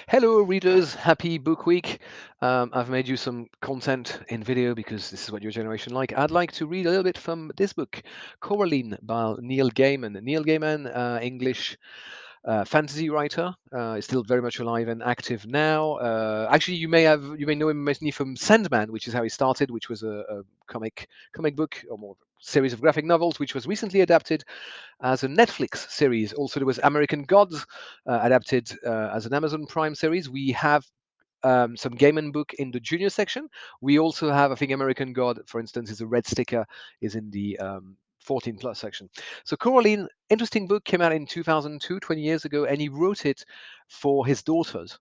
Hello, readers. Happy book week. I've made you some content in video because this is what your generation like. I'd like to read a little bit from this book, Coraline by Neil Gaiman. Neil Gaiman, English fantasy writer, is still very much alive and active now. Actually, you may know him mainly from Sandman, which is how he started, which was a comic book or more series of graphic novels, which was recently adapted as a Netflix series. Also, there was American Gods, adapted as an Amazon Prime series. We have some Gaiman book in the junior section. We also have, I think, American God, for instance, is a red sticker, is in the 14 plus section. So Coraline, interesting book, came out in 2002, 20 years ago, and he wrote it for his daughters.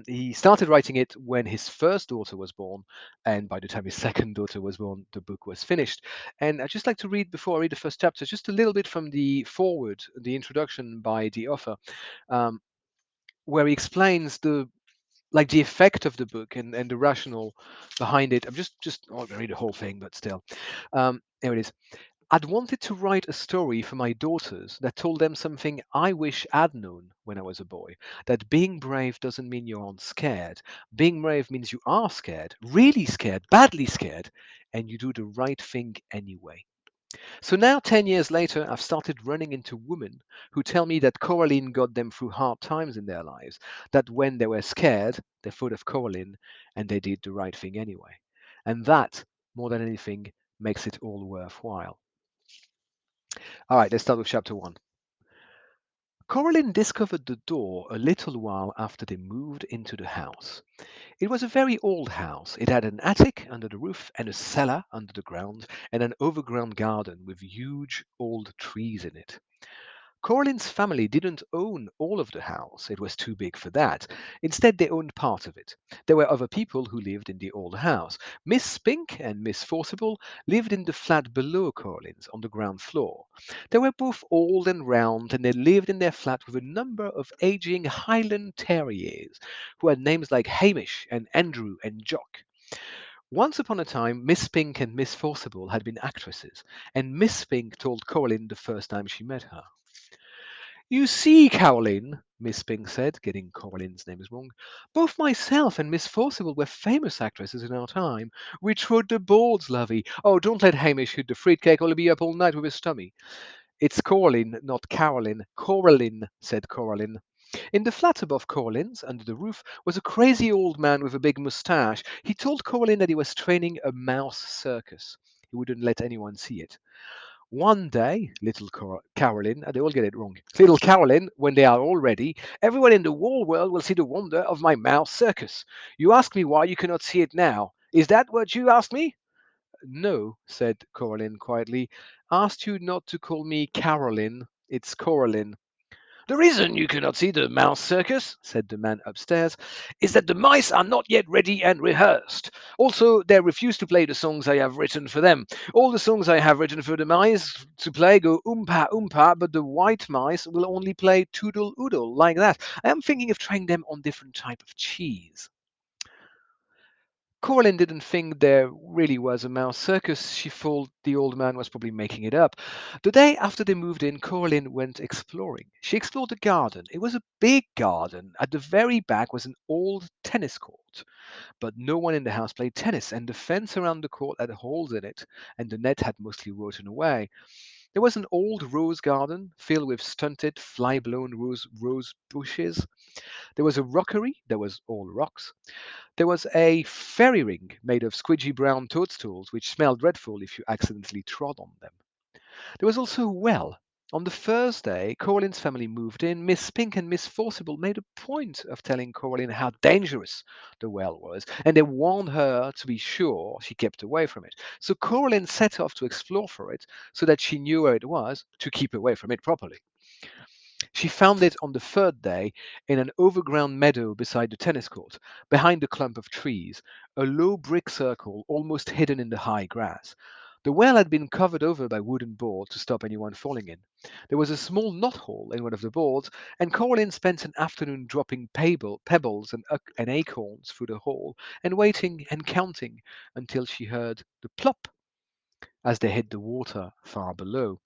He started writing it when his first daughter was born, and by the time his second daughter was born, the book was finished. And I'd just like to read, before I read the first chapter, just a little bit from the foreword, the introduction by the author, um, where he explains the effect of the book and the rationale behind it. I'm just I'm not gonna read the whole thing, but still. Here it is. I'd wanted to write a story for my daughters that told them something I wish I'd known when I was a boy. That being brave doesn't mean you aren't scared. Being brave means you are scared, really scared, badly scared, and you do the right thing anyway. So now, 10 years later, I've started running into women who tell me that Coraline got them through hard times in their lives, that when they were scared, they thought of Coraline and they did the right thing anyway. And that, more than anything, makes it all worthwhile. All right, let's start with chapter one. Coraline discovered the door a little while after they moved into the house. It was a very old house. It had an attic under the roof and a cellar under the ground and an overgrown garden with huge old trees in it. Coraline's family didn't own all of the house, it was too big for that. Instead, they owned part of it. There were other people who lived in the old house. Miss Spink and Miss Forcible lived in the flat below Coraline's on the ground floor. They were both old and round, and they lived in their flat with a number of aging Highland Terriers who had names like Hamish and Andrew and Jock. Once upon a time, Miss Spink and Miss Forcible had been actresses, and Miss Spink told Coraline the first time she met her. You see, Caroline, Miss Spink said, getting Coraline's names wrong, both myself and Miss Forcible were famous actresses in our time. We trod the boards, lovey. Oh, don't let Hamish hit the fruitcake, or he'll be up all night with his tummy. It's Coraline, not Caroline. Coraline, said Coraline. In the flat above Coraline's, under the roof, was a crazy old man with a big moustache. He told Coraline that he was training a mouse circus. He wouldn't let anyone see it. One day, little Caroline, they all get it wrong. Little Caroline, when they are all ready, everyone in the whole world will see the wonder of my mouse circus. You ask me why you cannot see it now. Is that what you asked me? No, said Coraline quietly. Asked you not to call me Caroline. It's Coraline. The reason you cannot see the mouse circus, said the man upstairs, is that the mice are not yet ready and rehearsed. Also, they refuse to play the songs I have written for them. All the songs I have written for the mice to play go oompa oompa, but the white mice will only play toodle oodle like that. I am thinking of trying them on different type of cheese. Coraline didn't think there really was a mouse circus. She thought the old man was probably making it up. The day after they moved in, Coraline went exploring. She explored the garden. It was a big garden. At the very back was an old tennis court. But no one in the house played tennis, and the fence around the court had holes in it, and the net had mostly rotten away. There was an old rose garden filled with stunted, fly-blown rose bushes. There was a rockery. There was all rocks. There was a fairy ring made of squidgy brown toadstools, which smelled dreadful if you accidentally trod on them. There was also a well. On the first day Coraline's family moved in, Miss Spink and Miss Forcible made a point of telling Coraline how dangerous the well was, and they warned her to be sure she kept away from it. So Coraline set off to explore for it, so that she knew where it was to keep away from it properly. She found it on the third day in an overgrown meadow beside the tennis court, behind a clump of trees, a low brick circle almost hidden in the high grass. The well had been covered over by wooden boards to stop anyone falling in. There was a small knothole in one of the boards, and Coraline spent an afternoon dropping pebbles and acorns through the hole, and waiting and counting until she heard the plop as they hit the water far below.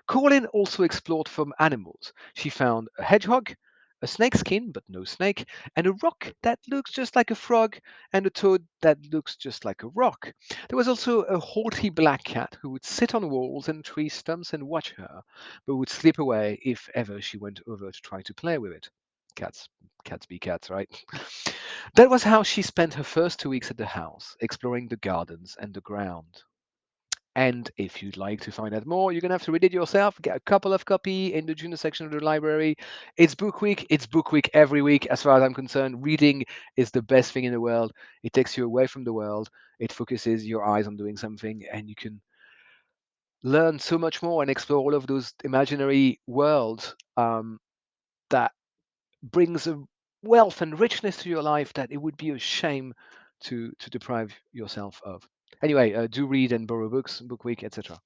Coraline also explored for animals. She found a hedgehog, a a snake skin but no snake, and a rock that looks just like a frog, and a toad that looks just like a rock. There was also a haughty black cat who would sit on walls and tree stumps and watch her, but would slip away if ever she went over to try to play with it. Cats, cats be cats, right? That was how she spent her first 2 weeks at the house, exploring the gardens and the ground. And if you'd like to find out more, you're gonna have to read it yourself. Get a couple of copy in the junior section of the library. It's book week. It's book week every week, as far as I'm concerned. Reading is the best thing in the world. It takes you away from the world. It focuses your eyes on doing something, and you can learn so much more and explore all of those imaginary worlds that brings a wealth and richness to your life that it would be a shame to deprive yourself of. Anyway, do read and borrow books, book week, etc.